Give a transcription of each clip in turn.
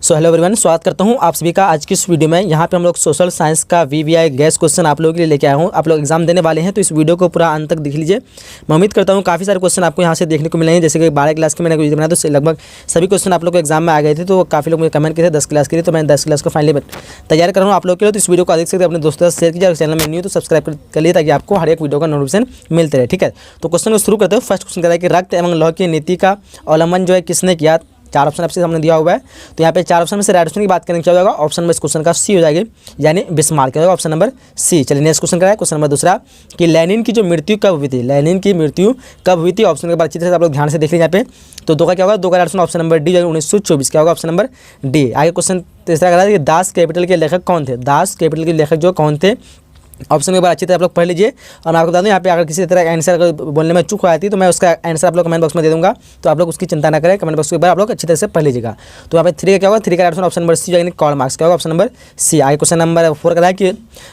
Hello everyone, स्वागत करता हूं आप सभी का आज की इस वीडियो में। यहां पे हम लोग सोशल साइंस का वीवीआई गैस क्वेश्चन आप लोगों के लिए लेके आया हूं। आप लोग एग्जाम देने वाले हैं तो इस वीडियो को पूरा अंत तक देख लीजिए। मैं उम्मीद करता हूं काफ़ी सारे क्वेश्चन आपको यहां से देखने को मिलेंगे। जैसे कि 12 क्लास के मैंने वीडियो बनाया तो लगभग सभी क्वेश्चन आप लोग को एग्जाम में आ गए थे, तो काफ़ी लोग मुझे कमेंट किए थे 10 क्लास के लिए, तो मैं 10 क्लास को फाइनली तैयार कर रहा हूँ आप लोग के लिए। तो इस वीडियो को अधिक से अधिक अपने दोस्तों से शेयर कीजिए। चैनल में न्यू तो सब्सक्राइब कर लिए ताकि आपको हर एक वीडियो का नोटिफिकेशन मिलते रहे। ठीक है, तो क्वेश्चन को शुरू करते हैं। फर्स्ट क्वेश्चन कहता है कि रक्त एवं लौह की नीति का अवलंबन किसने किया। 4 ऑप्शन आपसे हमने दिया हुआ है, तो यहाँ पे 4 ऑप्शन में से राइट ऑप्शन की बात करेंगे क्या होगा। ऑप्शन नंबर इस क्वेश्चन का सी हो जाएगी, यानी बिस्मार्क क्या होगा, ऑप्शन नंबर सी। चलिए नेक्स्ट क्वेश्चन क्या है। क्वेश्चन नंबर दूसरा कि लेनिन की जो मृत्यु कब हुई थी। लेनिन की मृत्यु कब हुई थी। ऑप्शन के बाद अच्छी तरह से आप लोग ध्यान से देख लीजिए। यहाँ पे तो 2 का क्या होगा, 2 का right option option number D 1924 क्या होगा, ऑप्शन नंबर डी। आगे क्वेश्चन तीसरा कह रहा है कि दास कैपिटल के लेखक कौन थे। दास कैपिटल के लेखक जो कौन थे, ऑप्शन एक बार अच्छी तरह आप लोग पढ़ लीजिए। और मैं आपको बता दूं यहाँ पे अगर किसी तरह का आंसर अगर बोलने में चूक हो जाती है तो मैं उसका आंसर आप लोग कमेंट बॉक्स में दे दूंगा, तो आप लोग उसकी चिंता ना करें। कमेंट बॉक्स में आप लोग अच्छी तरह से पढ़ लीजिएगा। तो यहाँ पे 3 का क्या होगा, 3 का ऑप्शन ऑप्शन नंबर सी यानी कार्ल मार्क्स क्या होगा, ऑप्शन नंबर सी। आगे क्वेश्चन नंबर 4 का है कि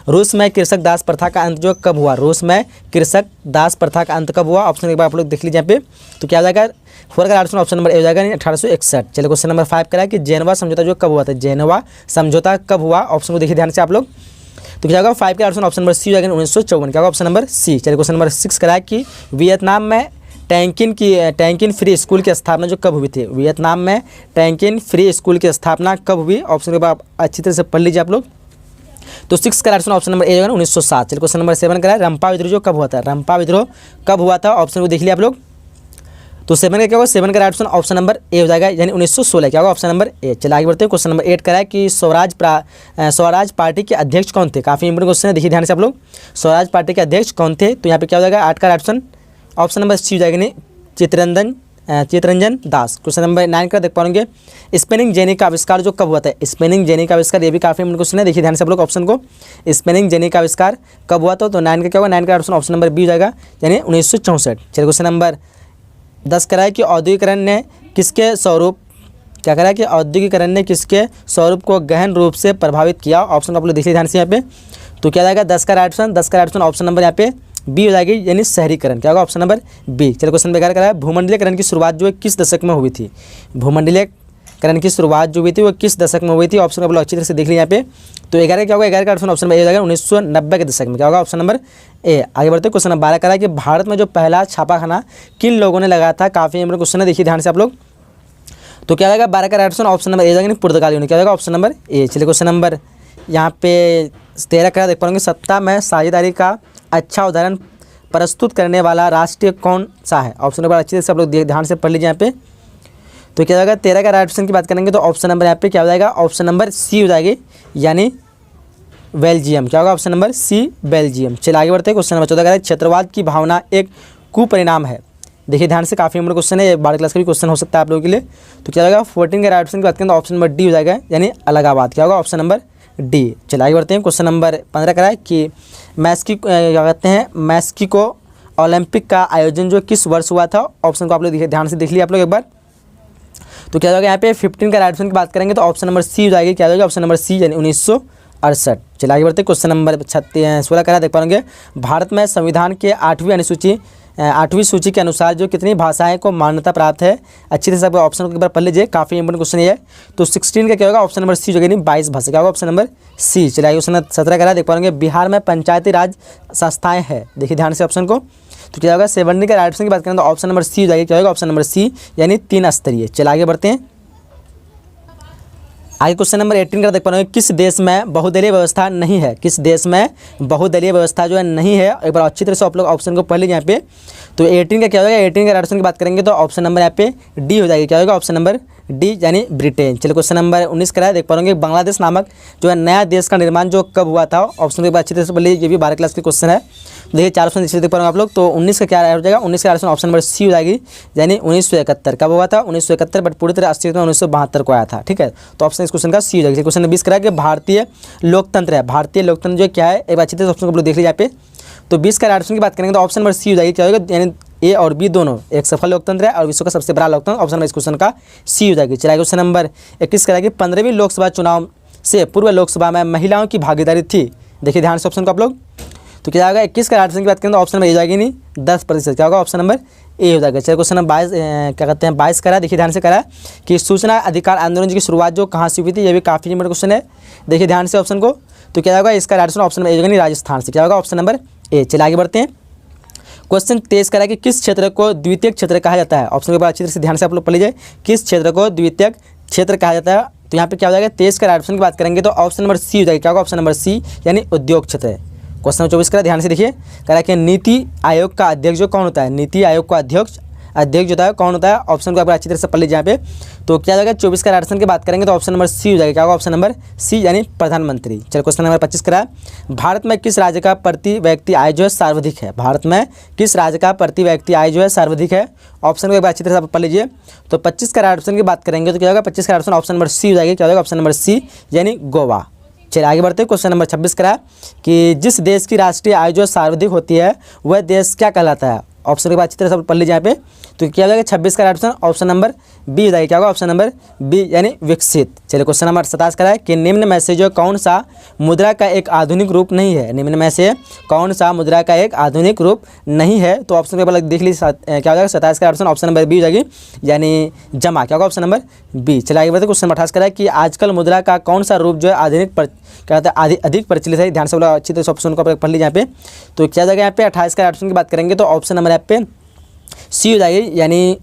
रूस में कृषक दास प्रथा का अंत कब हुआ। रूस में कृषक दास प्रथा का अंत कब हुआ। ऑप्शन एक बार आप लोग देख लीजिए यहाँ पे, तो क्या हो जाएगा 4 का ऑप्शन नंबर ए हो जाएगा 1861। चलिए क्वेश्चन नंबर 5 का है कि जेनेवा समझौता कब हुआ था। जेनेवा समझौता कब हुआ। ऑप्शन को देखिए ध्यान से आप लोग, तो क्या होगा 5 का ऑप्शन नंबर सी हो जाएगा 1954 क्या होगा, ऑप्शन नंबर सी। चलिए क्वेश्चन नंबर 6 करा कि वियतनाम में टैंकिन फ्री स्कूल की स्थापना कब हुई थी। वियतनाम में टैंकिन फ्री स्कूल की स्थापना कब हुई। ऑप्शन के बाद अच्छी तरह से पढ़ लीजिए आप लोग। तो 6 का ऑप्शन नंबर ए होगा 1907। चलिए क्वेश्चन नंबर 7 करा रंपा विद्रोह कब हुआ था। रंपा विद्रोह कब हुआ था। ऑप्शन को देख लिया आप लोग। तो 7 का क्या होगा, 7 का right option option number A हो जाएगा, यानी 1916 क्या होगा, ऑप्शन नंबर ए। चलिए आगे बढ़ते हैं। क्वेश्चन नंबर 8 करा है कि स्वराज पार्टी के अध्यक्ष कौन थे। काफ़ी इंपोर्टेंट क्वेश्चन है, देखिए ध्यान से आप लोग। स्वराज पार्टी के अध्यक्ष कौन थे, तो यहाँ पे क्या हो जाएगा 8 का right option option number C हो जाएगा, नहीं चित्तरंजन दास। क्वेश्चन नंबर 9 का देख पाएंगे स्पेनिंग जेनी का आविष्कार कब हुआ था। स्पेनिंग जेनी का आविष्कार, ये भी काफ़ी इंपोर्टेंट क्वेश्चन है, देखिए ध्यान से आप लोग ऑप्शन को। स्पेनिंग जेनी का आविष्कार कब हुआ था, तो 9 का क्या होगा, 9 का ऑप्शन नंबर बी हो जाएगा, यानी 1964। चलिए क्वेश्चन नंबर 10 करा है कि औद्योगिकरण ने किसके स्वरूप क्या करा है कि औद्योगिकरण ने किसके स्वरूप को गहन रूप से प्रभावित किया। ऑप्शन आप लोग देखिए ध्यान से यहाँ पे, तो क्या जाएगा 10 का राइट ऑप्शन ऑप्शन नंबर यहाँ पे बी हो जाएगी, यानी शहरीकरण क्या होगा, ऑप्शन नंबर बी। चलिए क्वेश्चन नंबर 11 करा है भूमंडलीकरण की शुरुआत किस दशक में हुई थी। भूमंडलीकरण की शुरुआत हुई थी वो किस दशक में हुई थी। ऑप्शन आप लोग अच्छी तरह से देख लीजिए यहाँ पे। तो 11 क्या होगा, 11 का ऑप्शन नंबर ए हो जाएगा 1990 के दशक में क्या होगा, ऑप्शन नंबर ए। आगे बढ़ते क्वेश्चन नंबर 12 करा है कि भारत में जो पहला छापाखाना किन लोगों ने लगाया था। काफ़ी इंपोर्टेंट क्वेश्चन है, देखिए ध्यान से आप लोग। तो क्या होगा 12 का राइट ऑप्शन नंबर ए जाएगा, पुर्तगालियों ने क्या होगा, ऑप्शन नंबर ए। चलिए क्वेश्चन नंबर यहाँ पे 13 का देख पाएंगे सत्ता में साझेदारी का अच्छा उदाहरण प्रस्तुत करने वाला राष्ट्रीय कौन सा है। ऑप्शन नंबर अच्छी तरह से आप लोग ध्यान से पढ़ लीजिए यहाँ पे। तो क्या होगा 13 का राइट ऑप्शन की बात करेंगे तो ऑप्शन नंबर यहाँ पे क्या हो जाएगा, ऑप्शन नंबर सी हो जाएगी, यानी बेल्जियम क्या होगा, ऑप्शन नंबर सी बेल्जियम। चलिए आगे बढ़ते हैं। क्वेश्चन नंबर 14 का क्षेत्रवाद की भावना एक कुपरिणाम है। देखिए ध्यान से, काफ़ी इंपोर्टेंट क्वेश्चन है, ये 12 क्लास का भी क्वेश्चन हो सकता है आप लोगों के लिए। तो क्या होगा 14 के राइट ऑप्शन की बात करें तो ऑप्शन नंबर डी हो जाएगा, यानी इलाहाबाद क्या होगा, ऑप्शन नंबर डी। चलिए आगे बढ़ते हैं। क्वेश्चन नंबर 15 का है कि क्या कहते हैं मैक्सिको ओलंपिक का आयोजन किस वर्ष हुआ था। ऑप्शन को आप लोग देखिए ध्यान से देख लिया आप लोग एक बार। तो क्या होगा यहाँ पे 15 का राइट ऑप्शन की बात करेंगे तो ऑप्शन नंबर सी हो जाएगी, क्या होगा, ऑप्शन नंबर सी, यानी 1968। चलिए आगे बढ़ते हैं। क्वेश्चन नंबर 16 का देख पाएंगे भारत में संविधान के 8वीं सूची के अनुसार कितनी भाषाएं को मान्यता प्राप्त है। अच्छी तरह से आप ऑप्शन को एक बार पढ़ लीजिए, काफ़ी इंपोर्टेंट क्वेश्चन है। तो 16 का क्या होगा, ऑप्शन नंबर सी हो जाएगी, 22 भाषा क्या होगा, ऑप्शन नंबर सी। चलिए क्वेश्चन 17 का देख पाएंगे बिहार में पंचायती राज संस्थाएं हैं। देखिए ध्यान से ऑप्शन को। तो क्या होगा 70 का राइट ऑप्शन की बात करें तो ऑप्शन नंबर सी हो जाएगी, क्या होगा, ऑप्शन नंबर सी, यानी 3 स्तरीय। चलिए आगे बढ़ते हैं। आगे क्वेश्चन नंबर 18 का देख पा रहे हैं किस देश में बहुदलीय व्यवस्था नहीं है। किस देश में बहुदलीय व्यवस्था नहीं है, एक बार अच्छी तरह से आप लोग ऑप्शन को पढ़ लीजिए यहाँ पे। तो 18 का क्या होगा, 18 का राइट ऑप्शन की बात करेंगे तो ऑप्शन नंबर यहाँ पे डी हो जाएगी, क्या होगा, ऑप्शन नंबर डी, यानी ब्रिटेन। चलिए क्वेश्चन नंबर 19 का देख पाएंगे बांग्लादेश नामक नया देश का निर्माण कब हुआ था। ऑप्शन के बाद अच्छी तरह से पढ़ लीजिए, ये भी 12 क्लास के क्वेश्चन है। देखिए 4 ऑप्शन देख पाएंगे आप लोग। तो 19 का क्या हो जाएगा, 19 का ऑप्शन नंबर सी हो जाएगी, यानी 1971 कब हुआ था, 1971, बट पूरी तरह अस्तित्व में 1972 को आया था। ठीक है, तो ऑप्शन इस क्वेश्चन का सी हो जाएगी। क्वेश्चन नंबर 20 करा कि भारतीय लोकतंत्र है। भारतीय लोकतंत्र क्या है, एक अच्छी तरह से ऑप्शन को देख लीजिए यहाँ पे। तो 20 का ऑप्शन की बात करेंगे तो ऑप्शन नंबर सी हो जाएगी, क्या होगा, यानी ए और बी दोनों एक सफल लोकतंत्र है और विश्व का सबसे बड़ा लोकतंत्र। ऑप्शन नंबर इस क्वेश्चन का सी हो जाएगी। चलिए क्वेश्चन नंबर 21 करा कि 15वीं लोकसभा चुनाव से पूर्व लोकसभा में महिलाओं की भागीदारी थी। देखिए ध्यान से ऑप्शन को आप लोग। तो क्या होगा 21 का ऑप्शन की बात करें तो ऑप्शन नंबर ए जाएगी, नहीं 10%, क्या होगा, ऑप्शन नंबर ए हो जाएगा। चलिए क्वेश्चन नंबर 22 क्या कहते हैं 22 करा, देखिए ध्यान से करा कि सूचना अधिकार आंदोलन की शुरुआत जो कहाँ से हुई थी, ये भी काफ़ी इंपॉर्टेंट क्वेश्चन है। देखिए ध्यान से ऑप्शन को, तो क्या होगा इसका राइट ऑप्शन नंबर ए होगा, राजस्थान से, क्या होगा ऑप्शन नंबर ए। चलिए आगे बढ़ते हैं। क्वेश्चन 23 करा कि किस क्षेत्र को द्वितीयक क्षेत्र कहा जाता है। ऑप्शन के बाद अच्छी तरह से ध्यान से आप लोग पढ़ लीजिए, किस क्षेत्र को द्वितीयक क्षेत्र कहा जाता है। तो यहाँ पे क्या हो जाएगा 23 का ऑप्शन की बात करेंगे तो ऑप्शन नंबर सी हो जाएगा, क्या होगा ऑप्शन नंबर सी, यानी उद्योग क्षेत्र है। क्वेश्चन नंबर 24 का ध्यान से देखिए, कह रहा है कि नीति आयोग का अध्यक्ष जो कौन होता है, नीति आयोग का अध्यक्ष जो होता है कौन होता है। ऑप्शन को आप अच्छी तरह से पढ़ लीजिए यहाँ पे। तो क्या हो जाएगा 24 का ऑप्शन की बात करेंगे तो ऑप्शन नंबर सी हो जाएगा, क्या होगा ऑप्शन नंबर सी, यानी प्रधानमंत्री। चलो क्वेश्चन नंबर 25 करा, भारत में किस राज्य का प्रति व्यक्ति आय जो है सर्वाधिक है। भारत में किस राज्य का प्रति व्यक्ति आय जो है सर्वाधिक है। ऑप्शन को एक बार अच्छी तरह से आप पढ़ लीजिए। तो 25 का ऑप्शन की बात करेंगे तो क्या होगा 25 का ऑप्शन नंबर सी हो जाएगा, क्या होगा ऑप्शन नंबर सी, यानी गोवा। चलिए आगे बढ़ते हैं। क्वेश्चन नंबर 26 करा कि जिस देश की राष्ट्रीय आय जो सर्वाधिक होती है वह देश क्या कहलाता है। ऑप्शन के बाद अच्छी तरह से पढ़ लीजिए यहाँ पे। तो क्या हो जाएगा 26 का ऑप्शन नंबर बी हो जाएगा, क्या होगा ऑप्शन नंबर बी, यानी विकसित। चलिए क्वेश्चन नंबर 27 करा है कि निम्न में से जो कौन सा मुद्रा का एक आधुनिक रूप नहीं है। निम्न में से कौन सा मुद्रा का एक आधुनिक रूप नहीं है। तो ऑप्शन के बाद देख लीजिए क्या हो जाएगा 27 का ऑप्शन नंबर बी हो जाएगी, यानी जमा, क्या होगा ऑप्शन नंबर बी। चलिए आगे बढ़ते। क्वेश्चन 28 करा है कि आजकल मुद्रा का कौन सा रूप जो है क्या होता है अधिक प्रचलित है। ध्यान से बोला अच्छी तरह से ऑप्शन को पढ़ लीजिए यहाँ पे। तो क्या जाएगा यहाँ पे 28 का ऑप्शन की बात करेंगे तो ऑप्शन नंबर यहाँ पे सी हो जाएगी, यानी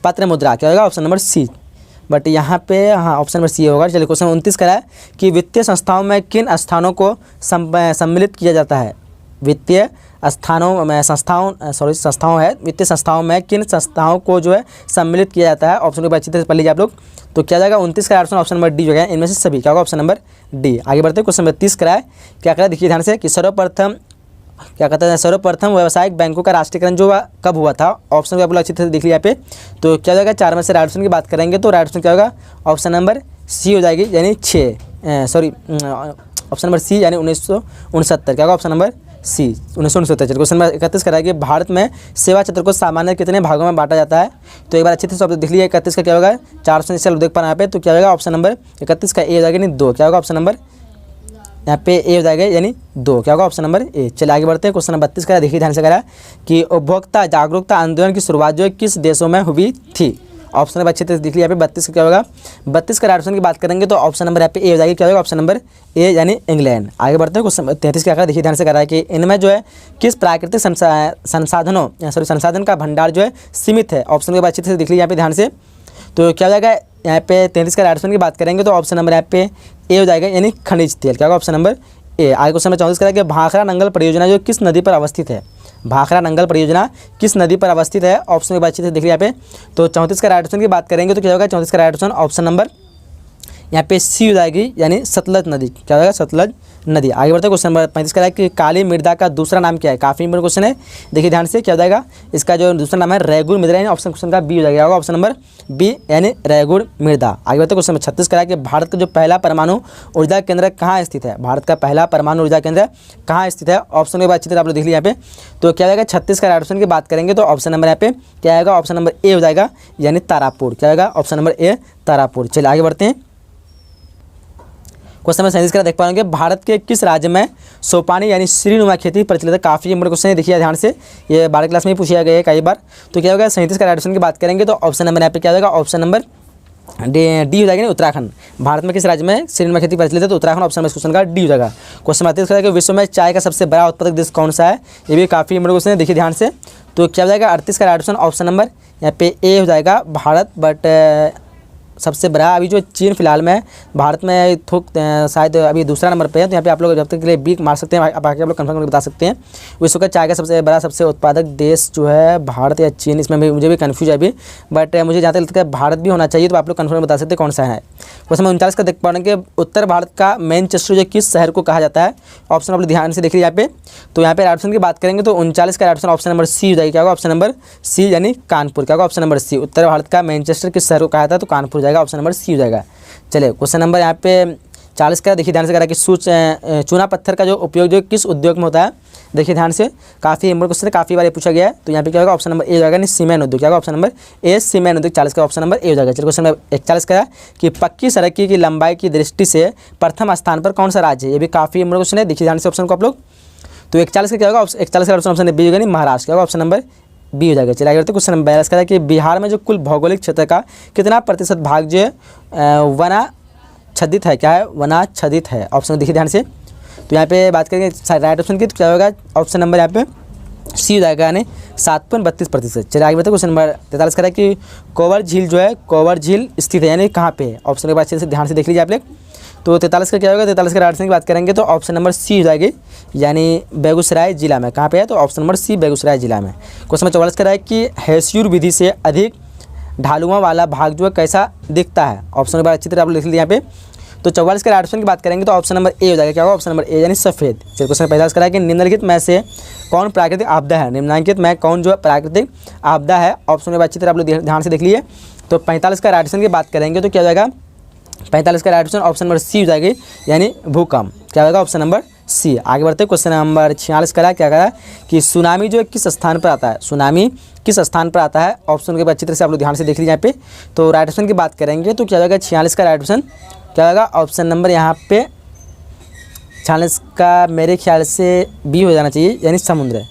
पत्र मुद्रा, क्या होगा ऑप्शन नंबर सी। बट यहाँ पे हाँ ऑप्शन नंबर सी होगा। चलिए क्वेश्चन 29 करा है कि वित्तीय संस्थाओं में किन स्थानों को सम्मिलित किया जाता है। वित्तीय संस्थाओं है, वित्तीय संस्थाओं में किन संस्थाओं को जो है सम्मिलित किया जाता है। ऑप्शन को अच्छी तरह से पढ़ लीजिए आप लोग। तो क्या जाएगा 29 का ऑप्शन नंबर डी हो गया, इनमें से सभी, क्या होगा ऑप्शन नंबर डी। आगे बढ़ते हैं। क्वेश्चन नंबर 30 करा है, क्या करा देखिए ध्यान से कि सर्वप्रथम क्या कहते हैं सर्वप्रथम व्यावसायिक बैंकों का राष्ट्रीयकरण जो कब हुआ था। ऑप्शन को आप लोग अच्छी तरह से देख लिया यहाँ पे। तो क्या हो जाएगा 4 में से राइट ऑप्शन की बात करेंगे तो राइट ऑप्शन क्या होगा ऑप्शन नंबर सी हो जाएगी, यानी ऑप्शन नंबर सी, यानी 1969, क्या होगा option number C 1969। Question number 31 करा कि भारत में सेवा क्षेत्र को सामान्य कितने भागों में बांटा जाता है। तो एक बार अच्छी तरह से आप देख लीजिए 31 का क्या होगा 4 ऑप्शन से देख पा रहे हैं यहाँ पे। तो क्या होगा ऑप्शन नंबर 31 का ए हो जाएगा, यानी 2, क्या होगा ऑप्शन नंबर यहाँ पे ए हो जाएगा, यानी 2, क्या होगा ऑप्शन नंबर ए। चलिए आगे बढ़ते हैं। क्वेश्चन नंबर 32 का देखिए ध्यान से करा कि उपभोक्ता जागरूकता आंदोलन की शुरुआत जो है किस देशों में हुई थी। ऑप्शन नंबर अच्छे से देख लिया यहाँ पे 32 का क्या होगा 32 का ऑप्शन की बात करेंगे तो ऑप्शन नंबर यहाँ पे ए हो जाएगी, क्या होगा ऑप्शन नंबर ए, यानी इंग्लैंड। आगे बढ़ते हैं। क्वेश्चन 33 क्या करा देखिए ध्यान से करा है कि इनमें जो है किस प्राकृतिक संसाधन का भंडार जो है सीमित है। ऑप्शन के बाद अच्छे से देख लीजिए यहाँ पे ध्यान से। तो क्या हो जाएगा यहाँ पे 33 का ऑप्शन की बात करेंगे तो ऑप्शन नंबर यहाँ पे ए हो जाएगा, यानी खनिज तेल, क्या होगा ऑप्शन नंबर ए। आगे क्वेश्चन नंबर 34 करा कि भाखड़ा नंगल परियोजना जो किस नदी पर अवस्थित है। भाखड़ा नंगल परियोजना किस नदी पर अवस्थित है। ऑप्शन की बात अच्छी से देख लिया यहाँ पे। तो 34 का ऑप्शन की बात करेंगे तो क्या होगा 34 का ऑप्शन नंबर यहाँ पे सी हो जाएगी, यानी सतलज नदी, क्या होगा सतलज नदी। आगे बढ़ते हैं। क्वेश्चन नंबर 35 का है कि काली मृदा का दूसरा नाम क्या है। काफ़ी इंपॉर्टेंट क्वेश्चन है, देखिए ध्यान से। क्या हो जाएगा इसका जो दूसरा नाम है रेगुड़ मृदा, यानी ऑप्शन क्वेश्चन का बी हो जाएगा, ऑप्शन नंबर बी, यानी रेगुड़ मृदा। आगे बढ़ते हैं। क्वेश्चन नंबर 36 का है कि भारत का जो पहला परमाणु ऊर्जा केंद्र कहाँ स्थित है। भारत का पहला परमाणु ऊर्जा केंद्र कहाँ स्थित है। ऑप्शन के बाद अच्छी तरह आप लोग देख लिया यहाँ पे। तो क्या होगा 36 का ऑप्शन की बात करेंगे तो ऑप्शन नंबर यहाँ पे क्या आएगा ऑप्शन नंबर ए हो जाएगा, यानी तारापुर, क्या होगा ऑप्शन नंबर ए, तारापुर। चलिए आगे बढ़ते हैं। क्वेश्चन नंबर 37 का देख पाएंगे भारत के किस राज्य में सोपानी यानी श्रीनुमा खेती प्रचलित है। काफ़ी इंपॉर्टेंट क्वेश्चन है, देखिए ध्यान से, ये 12 क्लास में ही पूछा गया है कई बार। तो क्या होगा 37 का ऑप्शन की बात करेंगे तो ऑप्शन नंबर यहाँ पे क्या होगा ऑप्शन नंबर डी हो जाएगा, उत्तराखंड। भारत में किस राज्य में श्रीनुमा खेती प्रचलित है तो उत्तराखंड, ऑप्शन नंबर क्वेश्चन का डी हो जाएगा। क्वेश्चन 38 का विश्व में चाय का सबसे बड़ा उत्पादक देश कौन सा है। ये भी काफ़ी इंपॉर्टेंट क्वेश्चन है, देखिए ध्यान से। तो क्या हो जाएगा 38 का ऑप्शन नंबर यहाँ पे ए हो जाएगा, भारत। बट सबसे बड़ा अभी जो चीन फिलहाल में भारत में शायद अभी दूसरा नंबर पे है। तो यहाँ पे आप लोग जब तक के लिए बी मार सकते हैं, बाकी आप लोग कंफर्म करके बता सकते हैं। विश्व का चाय का सबसे बड़ा सबसे उत्पादक देश जो है भारत या चीन, इसमें भी मुझे भी कन्फ्यूज है अभी, बट मुझे जहाँ तक लगता है भारत भी होना चाहिए। तो आप लोग कंफर्म बता सकते हैं कौन सा है। क्वेश्चन नंबर 39 का देख पा रहे हैं कि उत्तर भारत का मैनचेस्टर जो किस शहर को कहा जाता है। ऑप्शन आप लोग ध्यान से देखिए यहाँ पे। तो यहाँ पे ऑप्शन की बात करेंगे तो 39 का ऑप्शन नंबर सी हो जाएगा, क्या होगा ऑप्शन नंबर सी, यानी कानपुर, क्या होगा ऑप्शन नंबर सी। उत्तर भारत का मैनचेस्टर किस शहर को कहा था तो कानपुर जाएगा, ऑप्शन नंबर सी हो जाएगा। चलिए क्वेश्चन नंबर यहाँ पे 40 का देखिए ध्यान से करा कि चूना पत्थर का जो उपयोग जो किस उद्योग में होता है। देखिए ध्यान से, काफ़ी इंपॉर्टेंट क्वेश्चन है, काफ़ी बार पूछा गया है। तो यहाँ पे क्या होगा ऑप्शन नंबर ए हो जाएगा, नहीं सीमेंट उद्योग, क्या होगा ऑप्शन नंबर ए, सीमेंट उद्योग। 40 का ऑप्शन नंबर ए हो जाएगा। चलिए क्वेश्चन नंबर 41 का कि पक्की सड़क की लंबाई की दृष्टि से प्रथम स्थान पर कौन सा राज्य है। ये भी काफ़ी इंपॉर्टेंट क्वेश्चन है, देखिए ध्यान से ऑप्शन को आप लोग। तो 41 का क्या होगा 41 का ऑप्शन बी होगा, नहीं महाराष्ट्र, क्या होगा ऑप्शन नंबर बी हो जाएगा। चलिए आगे बढ़ते हैं। क्वेश्चन नंबर 42 का है कि बिहार में जो कुल भौगोलिक क्षेत्र का कितना प्रतिशत भाग जो है वनाच्छादित है। क्या है? वनाच्छादित है। ऑप्शन देखिए ध्यान से। तो यहाँ पे बात करेंगे राइट ऑप्शन की, तो क्या होगा? ऑप्शन नंबर यहाँ पे सी हो जाएगा, यानी 7.32%। चलिए आगे बढ़ते हैं। क्वेश्चन नंबर 43 का है कि कोवर झील जो है, कोवर झील स्थित है यानी कहाँ पे है। ऑप्शन के बाद अच्छे से ध्यान से देख लीजिए आप लोग। तो 43 का क्या होगा? 43 के राइट ऑप्शन की बात करेंगे तो ऑप्शन नंबर सी हो जाएगी, यानी बेगूसराय जिला में। कहाँ पे है? तो ऑप्शन नंबर सी बेगूसराय जिला में। क्वेश्चन नंबर 44 का है कि हेस्यूर विधि से अधिक ढालुआ वाला भाग जो है कैसा दिखता है। ऑप्शन के बाद अच्छी तरह आप लोग लिख लीजिए यहाँ पे। तो 44 के राइट ऑप्शन की बात करेंगे तो ऑप्शन नंबर ए हो जाएगा। क्या होगा? ऑप्शन नंबर ए यानी सफ़ेद। चलिए क्वेश्चन 45 का है कि निम्नलिखित में से कौन प्राकृतिक आपदा है। निम्नलिखित में कौन जो है प्राकृतिक आपदा है। ऑप्शन के बाद अच्छी तरह आप लोग ध्यान से देख लिए। तो 45 का राइट ऑप्शन की बात करेंगे तो क्या हो जाएगा? 45 का राइट ऑप्शन नंबर सी हो जाएगी, यानी भूकंप। क्या होगा? Option number C. आगे बढ़ते हैं। क्वेश्चन नंबर 46 का क्या करा कि सुनामी जो है किस स्थान पर आता है। सुनामी किस स्थान पर आता है। ऑप्शन के बाद अच्छी तरह से आप लोग ध्यान से देख लीजिए यहाँ पे। तो राइट ऑप्शन की बात करेंगे तो क्या होगा? 46 का राइट ऑप्शन क्या होगा? ऑप्शन नंबर यहाँ पे 46 का मेरे ख्याल से बी हो जाना चाहिए, यानी समुद्र।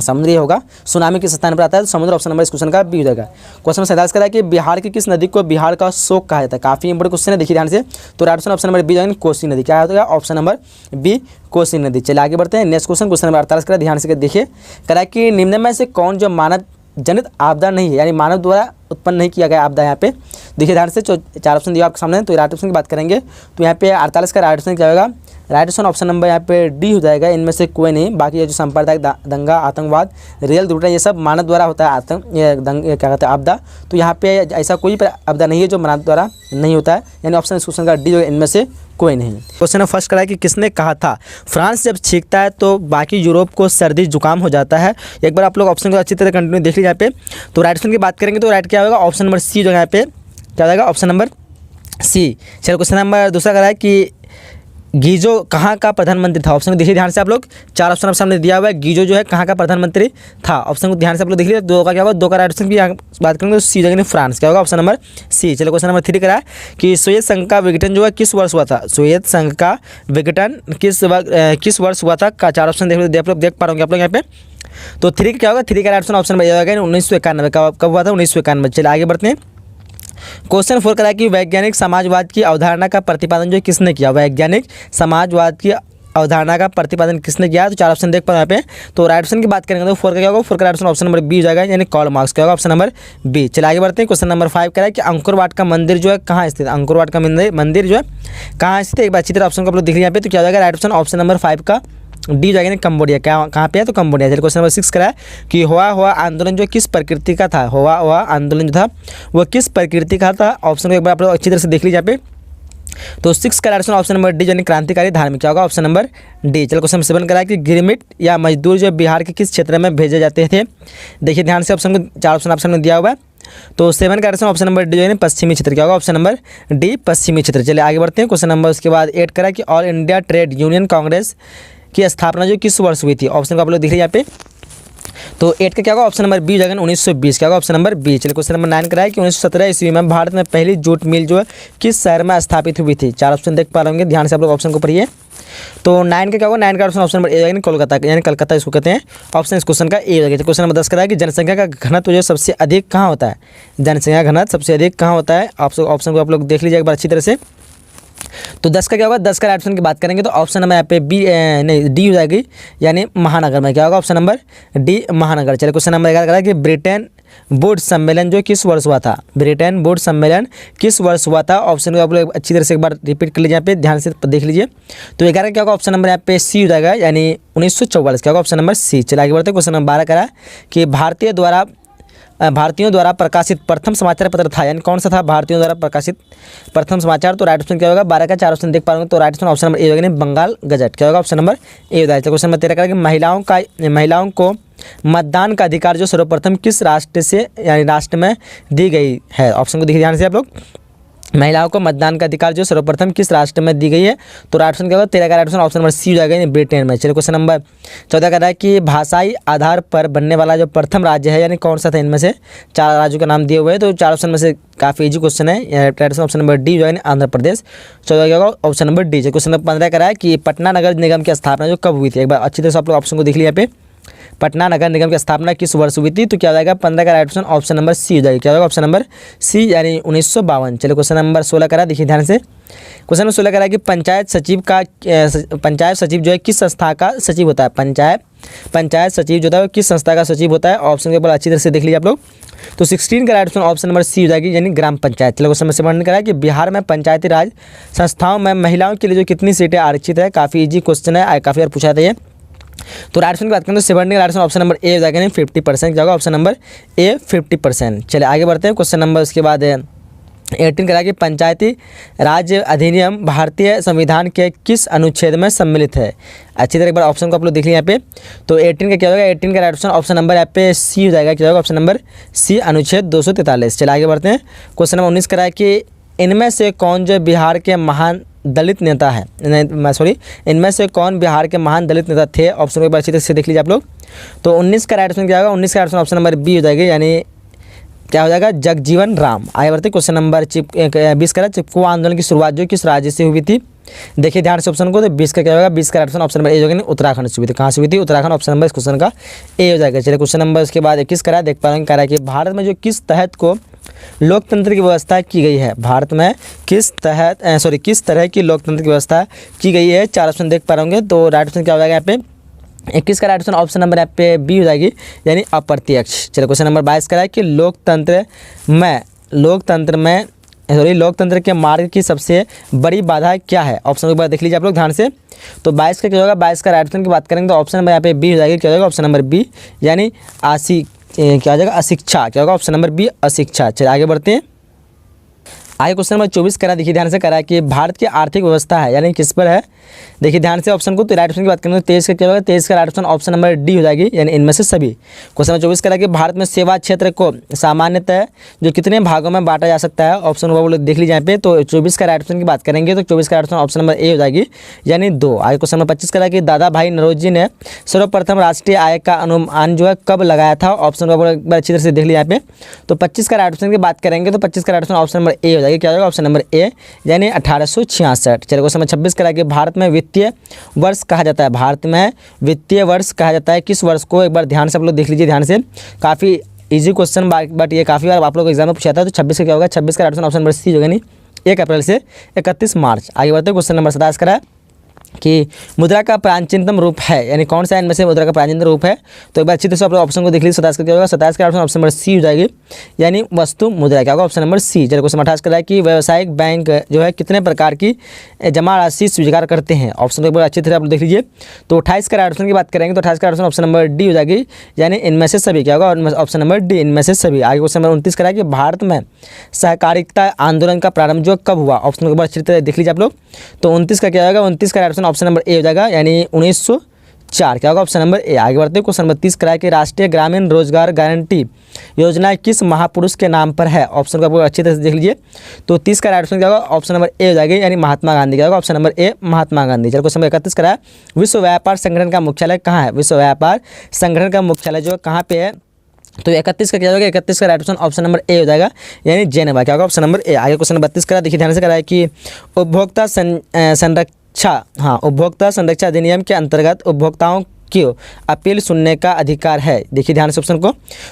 समुद्री होगा। सुनामी किस स्थान पर आता है? तो समुद्र। ऑप्शन नंबर इस क्वेश्चन का बी हो जाएगा। क्वेश्चन 47 का है कि बिहार की किस नदी को बिहार का शोक कहा जाता है। काफ़ी इंपोर्टेंट क्वेश्चन है, देखिए ध्यान से। तो राइट ऑप्शन नंबर बी जाएगा, कोसी नदी। क्या होगा? ऑप्शन नंबर बी कोसी नदी। चलिए आगे बढ़ते हैं। नेक्स्ट क्वेश्चन नंबर 48 का ध्यान से देखिए। कह कि निम्न में से कौन जो मानव जनित आपदा नहीं है, यानी मानव द्वारा उत्पन्न नहीं किया गया आपदा। यहाँ पे देखिए ध्यान से। 4 ऑप्शन दिया आपके सामने। तो राइट ऑप्शन की बात करेंगे तो यहाँ पे 48 का राइट ऑप्शन क्या होगा? राइट ऑप्शन नंबर यहाँ पे डी हो जाएगा। इनमें से कोई नहीं। बाकी ये जो सांप्रदायिक दंगा, आतंकवाद, रेल दुर्घटना, ये सब मानव द्वारा होता है। क्या कहते हैं? आपदा। तो यहाँ पे ऐसा कोई आपदा नहीं है जो मानव द्वारा नहीं होता है, यानी ऑप्शन इस क्वेश्चन का डी हो, इनमें से कोई नहीं। क्वेश्चन फर्स्ट करा कि किसने कहा था फ्रांस जब छींकता है तो बाकी यूरोप को सर्दी जुकाम हो जाता है। एक बार आप लोग ऑप्शन को अच्छी तरह कंटिन्यू देख लीजिए यहाँ पे। तो राइट ऑप्शन की बात करेंगे तो राइट क्या होगा? ऑप्शन नंबर सी जो यहाँ पे क्या होगा? Option number C. चलिए क्वेश्चन नंबर दूसरा करा है कि गीजो कहाँ का प्रधानमंत्री था। ऑप्शन को देखिए ध्यान से आप लोग। 4 ऑप्शन आप सामने दिया हुआ है। गीजो जो है कहाँ का प्रधानमंत्री था। ऑप्शन को ध्यान से आप लोग देख लीजिए। 2 का क्या होगा? 2 का राइट ऑप्शन की बात करेंगे तो सी जगह फ्रांस। क्या होगा? Option number C. चलो क्वेश्चन नंबर 3 करा है कि सोवियत संघ का विघटन जो है किस वर्ष हुआ था। सोवियत संघ का विघटन किस वर्ष हुआ था का 4 ऑप्शन देख पा रहे होंगे आप लोग यहाँ पे। तो 3 का क्या होगा? 3 का राइट ऑप्शन नंबर ए होगा 1991। कब हुआ था? 1991। चलिए आगे बढ़ते हैं। क्वेश्चन 4 करा कि वैज्ञानिक समाजवाद की अवधारणा का प्रतिपादन जो किसने किया। वैज्ञानिक समाजवाद की अवधारणा का प्रतिपादन किसने किया। तो 4 ऑप्शन देख पा रहे हैं यहाँ पे। तो राइट ऑप्शन की बात करेंगे तो 4 का क्या होगा? 4 का राइट ऑप्शन नंबर बी हो जाएगा, यानी कार्ल मार्क्स। क्या होगा? Option number B. चलिए आगे बढ़ते हैं। क्वेश्चन नंबर 5 करा कि अंकुरवाट का मंदिर जो है कहाँ स्थित है। अंकुरवाट का मंदिर जो है कहाँ स्थित है। एक बार अच्छी तरह ऑप्शन को आप लोग देख लीजिए यहाँ पे। तो क्या हो जाएगा? राइट ऑप्शन नंबर 5 का डी जाएगा, कंबोडिया। कहाँ पे है? तो कंबोडिया। चलिए क्वेश्चन नंबर 6 करा है कि हुआ आंदोलन जो किस प्रकृति का था। हुआ आंदोलन जो था वह किस प्रकृति का था। ऑप्शन को एक बार आप लोग अच्छी तरह से देख लीजिए यहाँ पे। तो 6 का राइट ऑप्शन नंबर डी यानी क्रांतिकारी धार्मिक। क्या होगा? Option number D. चलो क्वेश्चन 7 करा कि गिरमिट या मजदूर जो बिहार के किस क्षेत्र में भेजे जाते थे। देखिए ध्यान से। ऑप्शन को 4 ऑप्शन में दिया हुआ है। तो 7 का ऑप्शन नंबर डी यानी पश्चिमी क्षेत्र। क्या होगा? ऑप्शन नंबर डी पश्चिमी क्षेत्र। चलिए आगे बढ़ते हैं। क्वेश्चन नंबर उसके बाद 8 करा कि all India trade union Congress की स्थापना जो किस वर्ष हुई थी। ऑप्शन को आप लोग दिख रहे हैं यहाँ पे। तो 8 का क्या होगा? ऑप्शन नंबर बी जाएगा 1920। क्या होगा? Option number B. चलिए क्वेश्चन नंबर 9 करा है कि 1917 ईस्वी में भारत में पहली जूट मिल जो है किस शहर में स्थापित हुई थी। 4 ऑप्शन देख पा रहे होंगे, ध्यान से आप लोग ऑप्शन को पढ़िए। तो 9 का क्या होगा? 9 का ऑप्शन नंबर ए यानी कोलकाता, यानी कलकत्ता इसको कहते हैं। ऑप्शन इस क्वेश्चन का ए हो जाएगा। क्वेश्चन नंबर 10 करा है कि जनसंख्या का घनत्व जो सबसे अधिक कहाँ होता है। जनसंख्या घनत्व सबसे अधिक कहाँ होता है। ऑप्शन को आप लोग देख लीजिए एक बार अच्छी तरह से। तो 10 का क्या होगा? 10 का राइट ऑप्शन की बात करेंगे तो ऑप्शन नंबर यहाँ पे बी नहीं डी हो जाएगी, यानी महानगर में। क्या होगा? ऑप्शन नंबर डी महानगर। चलिए क्वेश्चन नंबर 11 करा कि ब्रिटेन बोर्ड सम्मेलन जो किस वर्ष हुआ था। ब्रिटेन बोर्ड सम्मेलन किस वर्ष हुआ था। ऑप्शन को आप लोग अच्छी तरह से एक बार रिपीट कर लीजिए यहाँ पे, ध्यान से देख लीजिए। तो 11 क्या होगा? ऑप्शन नंबर यहाँ पे सी हो जाएगा, यानी 1944। क्या होगा? Option number C. चलिए आगे बढ़ते हैं। क्वेश्चन नंबर 12 करा कि भारतीयों द्वारा प्रकाशित प्रथम समाचार पत्र था, यानी कौन सा था भारतीयों द्वारा प्रकाशित प्रथम समाचार। तो राइट ऑप्शन क्या होगा? 12 का 4 ऑप्शन देख पा रहे हो। तो राइट ऑप्शन नंबर ए होगा, यानी बंगाल गजट। क्या होगा? ऑप्शन नंबर ए होगा। क्वेश्चन नंबर 13 का कि महिलाओं को मतदान का अधिकार जो सर्वप्रथम किस राष्ट्र से यानी राष्ट्र में दी गई है। ऑप्शन को देखिए ध्यान से आप लोग। महिलाओं को मतदान का अधिकार जो सर्वप्रथम किस राष्ट्र में दी गई है। तो राइट ऑप्शन क्या होगा? 13 का राइट ऑप्शन नंबर सी हो जाएगा, ब्रिटेन में। चलिए क्वेश्चन नंबर 14 का रहा है कि भाषाई आधार पर बनने वाला जो प्रथम राज्य है, यानी कौन सा था। इनमें से 4 राज्यों का नाम दिए हुए हैं। तो 4 ऑप्शन में से काफ़ी इजी क्वेश्चन है। राइट ऑप्शन नंबर डी जो है आंध्र प्रदेश। 14 क्या होगा? Option number D. Question number 15 का रहा है कि पटना नगर निगम की स्थापना जो कब हुई थी। एक बार अच्छी तरह से आप लोग ऑप्शन को देख लिया यहाँ पे। पटना नगर निगम की स्थापना किस वर्ष हुई थी? तो क्या हो जाएगा 15 का right option option number C हो जाएगा। क्या होगा ऑप्शन नंबर सी यानी 1952। चलिए क्वेश्चन नंबर 16 करा, देखिए ध्यान से। क्वेश्चन नंबर 16 करा कि पंचायत सचिव जो है किस संस्था का सचिव होता है? पंचायत सचिव जो होता है वो किस संस्था का सचिव होता है? ऑप्शन के ऊपर अच्छी तरह से देख लीजिए आप लोग। तो 16 का right option option number C हो जाएगी यानी ग्राम पंचायत। चलो क्वेश्चन नंबर 7 करा कि बिहार में पंचायती राज संस्थाओं में महिलाओं के लिए जो कितनी सीटें आरक्षित है? काफ़ी इजी क्वेश्चन है, काफ़ी बार पूछा था ये। तो राइट ऑप्शन की बात करें तो 70 का right option option number A हो जाएगा, 50% क्या होगा ऑप्शन नंबर ए 50%। चलिए आगे बढ़ते हैं। क्वेश्चन नंबर उसके बाद 18 करा कि पंचायती राज अधिनियम भारतीय संविधान के किस अनुच्छेद में सम्मिलित है? अच्छी तरह एक बार ऑप्शन को आप लोग देख लीजिए यहाँ पे। तो 18 का क्या होगा? 18 का राइट ऑप्शन ऑप्शन नंबर यहाँ पे सी हो जाएगा। क्या होगा ऑप्शन नंबर सी अनुच्छेद 243। चलिए आगे बढ़ते हैं। क्वेश्चन नंबर 19 करा कि इनमें से कौन जो बिहार के महान दलित नेता है, इनमें से कौन बिहार के महान दलित नेता थे? ऑप्शन को एक बार अच्छी तरह से देख लीजिए आप लोग। तो 19 का राइट ऑप्शन क्या होगा? 19 का right option option number B हो जाएगी यानी क्या हो जाएगा? जगजीवन राम। आगे बढ़ते क्वेश्चन नंबर 20 का चिपको आंदोलन की शुरुआत जो किस राज्य से हुई थी? देखिए ध्यान से ऑप्शन को। तो 20 का क्या होगा? 20 का right option option number A हो जाएगा, उत्तराखंड से हुई थी। कहाँ से हुई थी? उत्तराखंड। ऑप्शन नंबर इस क्वेश्चन का ए हो जाएगा। चलिए क्वेश्चन नंबर उसके बाद 21 करा, देख पा रहे हैं कि भारत में जो किस तहत को लोकतंत्र की व्यवस्था की गई है? भारत में किस तरह की लोकतंत्र की व्यवस्था की गई है? 4 ऑप्शन देख पा रहे होंगे। तो राइट ऑप्शन क्या हो जाएगा यहाँ पे? 21 का राइट ऑप्शन ऑप्शन नंबर यहाँ पे बी हो जाएगी यानी अप्रत्यक्ष। चलिए क्वेश्चन नंबर 22 का है कि लोकतंत्र के मार्ग की सबसे बड़ी बाधा क्या है? ऑप्शन एक बार देख लीजिए आप लोग ध्यान से। तो 22 का क्या होगा? 22 का राइट ऑप्शन की बात करेंगे तो ऑप्शन नंबर यहाँ पे बी हो जाएगी। क्या होगा ऑप्शन नंबर बी यानी क्या हो जाएगा? अशिक्षा। क्या होगा ऑप्शन नंबर बी अशिक्षा। चलिए आगे बढ़ते हैं। आगे क्वेश्चन नंबर 24 करा, देखिए ध्यान से करा कि भारत की आर्थिक व्यवस्था है यानी किस पर है? देखिए ध्यान से ऑप्शन को। तो राइट ऑप्शन की बात करें तो 23 का क्या होगा? 23 का right option option number D हो जाएगी यानी इनमें से सभी। क्वेश्चन नंबर 24 करा कि भारत में सेवा क्षेत्र को सामान्यतः जो कितने भागों में बांटा जा सकता है? ऑप्शन वो लोग देख लीजिए यहाँ पे। तो 24 का राइट ऑप्शन की बात करेंगे तो 24 का right option option number A हो जाएगी यानी 2। आगे क्वेश्चन नंबर 25 करा कि दादा भाई नौरोजी ने सर्वप्रथम राष्ट्रीय आय का अनुमान जो है कब लगाया था? ऑप्शन वो एक बार अच्छी तरह से देख लिया यहाँ पे। तो 25 का राइट ऑप्शन की बात करेंगे तो 25 का right option option number A हो जाएगी। क्या होगा ऑप्शन नंबर ए यानी 1866। चलिए क्वेश्चन नंबर 26 करा कि भारत में वित्तीय वर्ष कहा जाता है? भारत में वित्तीय वर्ष कहा जाता है किस वर्ष को? एक बार ध्यान से आप लोग देख लीजिए ध्यान से। काफ़ी इजी क्वेश्चन बट ये काफ़ी बार आप लोग एग्जाम में पूछा था। तो 26 का क्या होगा? 26 का ऑप्शन नंबर सी होगा नहीं 1 अप्रैल से 31 मार्च। आगे बढ़ते हैं। क्वेश्चन नंबर 27 करा कि मुद्रा का प्राचीनतम रूप है यानी कौन सा इनमें से मुद्रा का प्राचीनतम रूप है? तो एक बार अच्छी तरह से आप ऑप्शन को देख लीजिए। 27 का क्या होगा? 27 का ऑप्शन नंबर सी हो जाएगी यानी वस्तु मुद्रा। क्या होगा? Option number C. चलिए क्वेश्चन 28 का है कि व्यावसायिक बैंक जो है कितने प्रकार की जमा राशि स्वीकार करते हैं? ऑप्शन को एक बार अच्छी तरह आप देख लीजिए। तो 28 का ऑप्शन की बात करेंगे तो 28 का ऑप्शन नंबर डी हो जाएगी यानी इनमें से सभी। क्या होगा? ऑप्शन नंबर डी इनमें से सभी। आगे क्वेश्चन नंबर 29 करा कि भारत में सहकारिता आंदोलन का प्रारंभ जो कब हुआ? ऑप्शन को एक बार अच्छी तरह देख लीजिए आप लोग। तो 29 का क्या होगा? 29 का ऑप्शन नंबर ए हो जाएगा यानी 1904। क्या होगा? Option number A. आगे बढ़ते हैं। क्वेश्चन नंबर 30 करा कि राष्ट्रीय ग्रामीण रोजगार गारंटी योजना किस महापुरुष के नाम पर है? ऑप्शन को आपको अच्छी तरह से देख लीजिए। तो 30 का ऑप्शन क्या होगा? ऑप्शन नंबर ए हो जाएगी यानी महात्मा गांधी। क्या होगा? Option number A Mahatma Gandhi. चलो क्वेश्चन नंबर 31 करा विश्व व्यापार संगठन का मुख्यालय कहाँ है? विश्व व्यापार संगठन का मुख्यालय जो कहाँ पे है? तो 31 का क्या होगा? 31 का right option option number A हो जाएगा यानी जेनेवा। क्या होगा? Option number A. आगे क्वेश्चन नंबर 32 करा, देखिए ध्यान से करा है कि उपभोक्ता संरक्षा अधिनियम के अंतर्गत उपभोक्ताओं की अपील सुनने का अधिकार है। देखिए ध्यान से ऑप्शन को।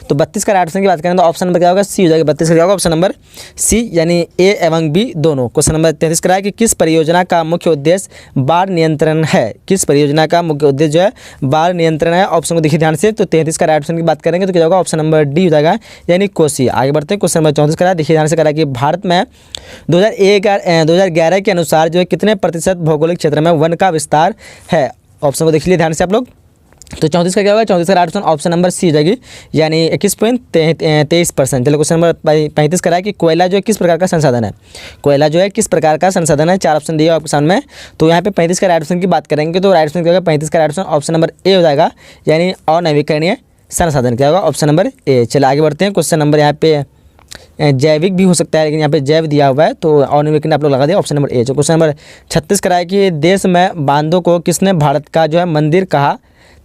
तो 32 का राइट ऑप्शन की बात करें तो ऑप्शन नंबर क्या होगा? सी हो जाएगा। 32 का क्या होगा? ऑप्शन नंबर सी यानी ए एवं बी दोनों। क्वेश्चन नंबर 33 का है कि किस परियोजना का मुख्य उद्देश्य बाढ़ नियंत्रण है? किस परियोजना का मुख्य उद्देश्य जो है बाढ़ नियंत्रण है? ऑप्शन को देखिए ध्यान से। तो 33 का राइट ऑप्शन की बात करेंगे तो क्या होगा? ऑप्शन नंबर डी हो जाएगा यानी कोसी। आगे बढ़ते हैं। क्वेश्चन नंबर 34 का देखिए ध्यान से करा कि भारत में 2011 के अनुसार जो है कितने प्रतिशत भौगोलिक क्षेत्र में वन का विस्तार है? ऑप्शन को देख लीजिए ध्यान से आप लोग। तो 34 का क्या होगा? 34 का राइट ऑप्शन नंबर सी हो जाएगी यानी 21.23%। चलो क्वेश्चन नंबर 35 का है कि कोयला जो है किस प्रकार का संसाधन है? कोयला जो है किस प्रकार का संसाधन है? 4 ऑप्शन दिए आपके सामने। तो यहाँ पे 35 का राइट ऑप्शन की बात करेंगे तो राइट ऑप्शन क्या होगा? 35 का राइट ऑप्शन नंबर ए हो जाएगा यानी अनवीकरणीय संसाधन। क्या होगा? Option number A. चलो आगे बढ़ते हैं। क्वेश्चन नंबर यहाँ पे जैविक भी हो सकता है लेकिन यहाँ पे जैव दिया हुआ है तो अनवीकरणीय आप लोग लगा दिए ऑप्शन नंबर ए। जो क्वेश्चन नंबर 36 का है कि देश में बांधों को किसने भारत का जो है मंदिर कहा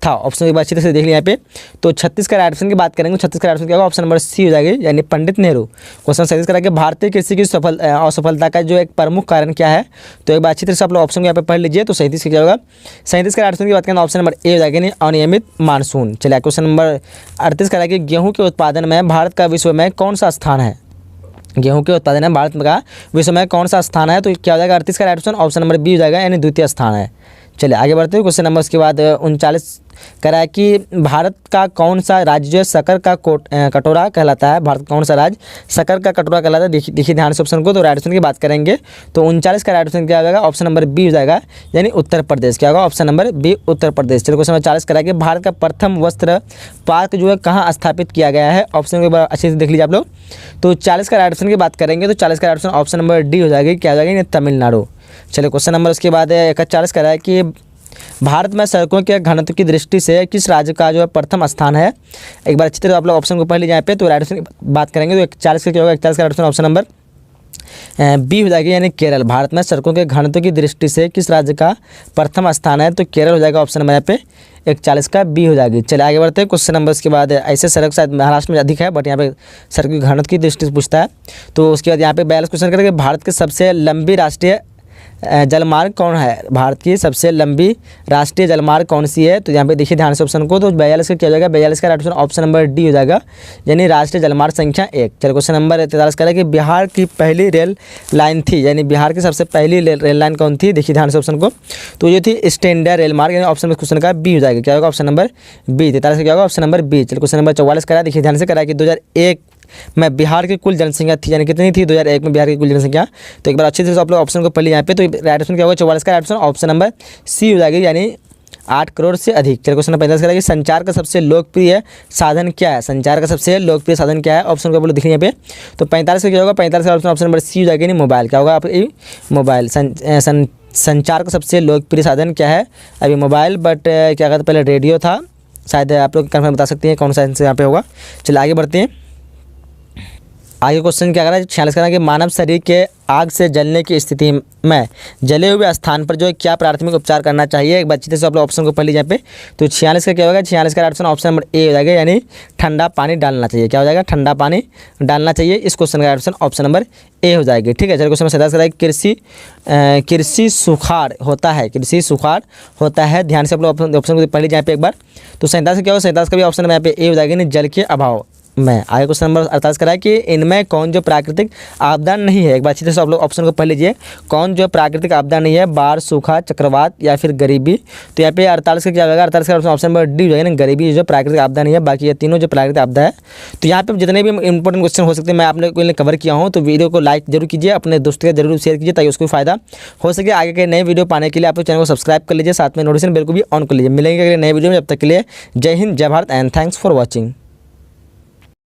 था। ऑप्शन एक बार अच्छी तरह से देख लिया यहाँ पे। तो 36 का राइट ऑप्शन की बात करेंगे, 36 का राइट ऑप्शन क्या होगा, ऑप्शन नंबर सी हो जाएगी, यानी पंडित नेहरू। क्वेश्चन 37 करा कि भारतीय कृषि की असफलता का जो एक प्रमुख कारण क्या है। तो एक बार अच्छी तरह से आप लोग ऑप्शन को यहाँ पे पढ़ लीजिए। तो 37 का क्या होगा, 37 का राइट ऑप्शन की बात करें ऑप्शन नंबर ए हो जाएगा, यानी अनियमित मानसून। चलिए क्वेश्चन नंबर 38 करा कि गेहूँ के उत्पादन में भारत का विश्व में कौन सा स्थान है। गेहूं के उत्पादन में भारत का विश्व में कौन सा स्थान है। तो क्या हो जाएगा 38 का right option, option number B हो जाएगा, यानी द्वितीय स्थान है। चलिए आगे बढ़ते हैं। क्वेश्चन नंबर उसके बाद 39 कह रहा है कि भारत का कौन सा राज्य शक्कर का कटोरा कहलाता है। भारत कौन सा राज्य शक्कर का कटोरा कहलाता है। देखिए ध्यान से ऑप्शन को। तो राइट ऑप्शन की बात करेंगे तो 39 का राइट ऑप्शन क्या हो जाएगा, ऑप्शन नंबर बी हो जाएगा, यानी उत्तर प्रदेश। क्या होगा, option number B Uttar Pradesh. चलिए क्वेश्चन नंबर 40 करा कि भारत का प्रथम वस्त्र पार्क जो है कहाँ स्थापित किया गया है। ऑप्शन को एक बार अच्छे से देख लीजिए आप लोग। तो 40 का राइट ऑप्शन की बात करेंगे तो 40 का right option option number D हो जाएगी, क्या हो जाएगा, यानी तमिलनाडु। चलिए क्वेश्चन नंबर उसके बाद 41 करा है कि भारत में सड़कों के घनत्व की दृष्टि से किस राज्य का जो है प्रथम स्थान है। एक बार अच्छी तरह आप लोग ऑप्शन को पढ़ लीजिए यहाँ पे। तो राइट ऑप्शन की बात करेंगे तो 41 का क्या होगा, 41 का right option option number B हो जाएगी, यानी केरल। भारत में सड़कों के घनत्व की दृष्टि से किस राज्य का प्रथम स्थान है। तो केरल हो जाएगा, ऑप्शन नंबर यहाँ पे 41 का बी हो जाएगी। चलिए आगे बढ़ते हैं। क्वेश्चन नंबर उसके बाद ऐसे सड़क शायद महाराष्ट्र में अधिक है, बट यहाँ पे सड़क की घनत्व की दृष्टि से पूछता है। तो उसके बाद यहाँ पे 42 क्वेश्चन करेंगे, भारत की सबसे लंबी राष्ट्रीय जलमार्ग कौन है। भारत की सबसे लंबी राष्ट्रीय जलमार्ग कौन सी है। तो यहाँ पे देखिए ध्यान से ऑप्शन को। तो 42 का क्या हो जाएगा, 42 का right option option number D हो जाएगा, यानी राष्ट्रीय जलमार्ग संख्या 1। चलिए क्वेश्चन नंबर 43 का है कि बिहार की पहली रेल लाइन थी, यानी बिहार की सबसे पहली रेल लाइन कौन थी। देखिए ध्यान से ऑप्शन को। तो ये थी स्टैंडर्ड रेल मार्ग, यानी ऑप्शन क्वेश्चन का बी हो जाएगा, क्या होगा, ऑप्शन नंबर बी। 43 का क्या होगा, ऑप्शन नंबर बी। चलिए क्वेश्चन नंबर 44 करा, देखिए ध्यान से करा कि 2001 में बिहार की कुल जनसंख्या थी, यानी कितनी थी 2001 में बिहार की कुल जनसंख्या। तो एक बार अच्छे से आप लोग ऑप्शन को पढ़ लिया यहाँ पे। तो राइट ऑप्शन क्या होगा, 44 का right option option number C हो जाएगी, यानी 8 करोड़ से अधिक। चलिए क्वेश्चन नंबर 45 करेंगे, संचार का सबसे लोकप्रिय साधन क्या है। संचार का सबसे लोकप्रिय साधन क्या है, ऑप्शन को बोलो दिख यहाँ पे। तो 45 का क्या होगा, 45 का ऑप्शन नंबर सी हो जाएगा, यानी मोबाइल। क्या होगा, आप मोबाइल। संचार का सबसे लोकप्रिय साधन क्या है, अभी मोबाइल, बट क्या कहते पहले रेडियो था शायद। आप लोग कन्फर्म बता सकते हैं कौन सा आंसर यहाँ पे होगा। चलिए आगे बढ़ते हैं। आगे क्वेश्चन क्या करा है, 46 करा कि मानव शरीर के आग से जलने की स्थिति में जले हुए स्थान पर जो है क्या प्राथमिक उपचार करना चाहिए। एक बार अच्छी तरह से आप लोग ऑप्शन को पढ़ लीजिए यहाँ पे। तो 46 का क्या होगा, 46 का ऑप्शन ऑप्शन नंबर ए हो जाएगा, यानी ठंडा पानी डालना चाहिए। क्या हो जाएगा, ठंडा पानी डालना चाहिए। इस क्वेश्चन का ऑप्शन ऑप्शन नंबर ए हो जाएगी, ठीक है। चलिए क्वेश्चन 47 करा कृषि सुखाड़ होता है, कृषि सुखाड़ होता है। ध्यान से आप लोग ऑप्शन को पढ़ लीजिए यहाँ पे एक बार। तो 47 क्या होगा, 47 का भी ऑप्शन यहाँ पे ए हो जाएगा, यानी जल के अभाव में। आगे क्वेश्चन नंबर 48 करा है कि इनमें कौन जो प्राकृतिक आपदा नहीं है। एक बार अच्छी तरह से आप लोग ऑप्शन को पढ़ लीजिए, कौन जो प्राकृतिक आपदा नहीं है, बाढ़, सूखा, चक्रवात या फिर गरीबी। तो यहाँ पे 48 का क्या होगा, 48 का ऑप्शन नंबर डी हो जाएगा, ना गरीबी जो प्राकृतिक आपदा नहीं है, बाकी ये तीनों जो प्राकृतिक आपदा है। तो यहाँ पे जितने भी इंपॉर्टेंट क्वेश्चन हो सकते हैं मैं आपने को कवर किया हूँ। तो वीडियो को लाइक जरूर कीजिए, अपने दोस्तों के जरूर शेयर कीजिए ताकि उसको फायदा हो सके। आगे के नए वीडियो पाने के लिए आप चैनल को सब्सक्राइब कर लीजिए, साथ में नोटिफिकेशन बेल को भी ऑन कर लीजिए। मिलेंगे अगले नए वीडियो में, जब तक के लिए जय हिंद, जय Bharat and thanks for watching.